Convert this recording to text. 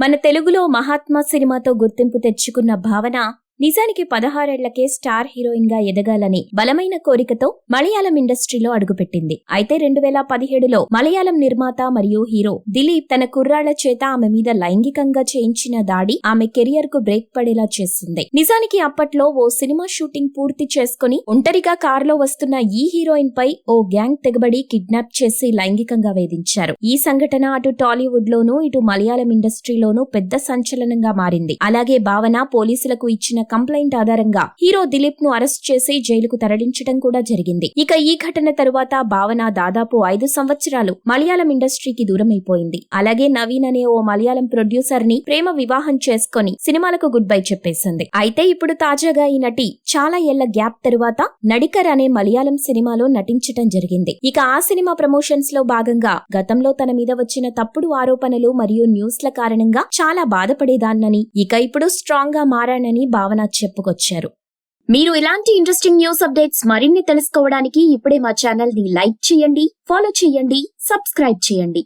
మన తెలుగులో మహాత్మా సినిమాతో గుర్తింపు తెచ్చుకున్న భావన నిజానికి 16 ఏళ్లకే స్టార్ హీరోయిన్ గా ఎదగాలని బలమైన కోరికతో మలయాళం ఇండస్ట్రీలో అడుగుపెట్టింది. అయితే 2017లో మలయాళం నిర్మాత మరియు హీరో దిలీప్ తన కుర్రాళ్ల చేత ఆమె మీద లైంగికంగా చేయించిన దాడి ఆమె కెరియర్ కు బ్రేక్ పడేలా చేసింది. నిజానికి అప్పట్లో ఓ సినిమా షూటింగ్ పూర్తి చేసుకుని ఒంటరిగా కారులో వస్తున్న ఈ హీరోయిన్ పై ఓ గ్యాంగ్ తెగబడి కిడ్నాప్ చేసి లైంగికంగా వేధించారు. ఈ సంఘటన అటు టాలీవుడ్ లోనూ ఇటు మలయాళం ఇండస్ట్రీలోనూ పెద్ద సంచలనంగా మారింది. అలాగే భావన పోలీసులకు ఇచ్చిన కంప్లైంట్ ఆధారంగా హీరో దిలీప్ ను అరెస్ట్ చేసి జైలుకు తరలించడం కూడా జరిగింది. ఇక ఈ ఘటన తరువాత భావన దాదాపు 5 సంవత్సరాలు మలయాళం ఇండస్ట్రీకి దూరమైపోయింది. అలాగే నవీన్ అనే ఓ మలయాళం ప్రొడ్యూసర్ ని ప్రేమ వివాహం చేసుకుని సినిమాలకు గుడ్ బై చెప్పేసింది. అయితే ఇప్పుడు తాజాగా ఈ నటి చాలా ఏళ్ల గ్యాప్ తరువాత నడికర్ అనే మలయాళం సినిమాలో నటించటం జరిగింది. ఇక ఆ సినిమా ప్రమోషన్స్ లో భాగంగా గతంలో తన మీద వచ్చిన తప్పుడు ఆరోపణలు మరియు న్యూస్ల కారణంగా చాలా బాధపడేదాన్నని, ఇక ఇప్పుడు స్ట్రాంగ్ గా మారానని భావన చెప్పుకొచ్చారు. మీరు ఇలాంటి ఇంట్రెస్టింగ్ న్యూస్ అప్డేట్స్ మరిన్ని తెలుసుకోవడానికి ఇప్పుడే మా ఛానల్ ని లైక్ చేయండి, ఫాలో చేయండి, సబ్స్క్రైబ్ చేయండి.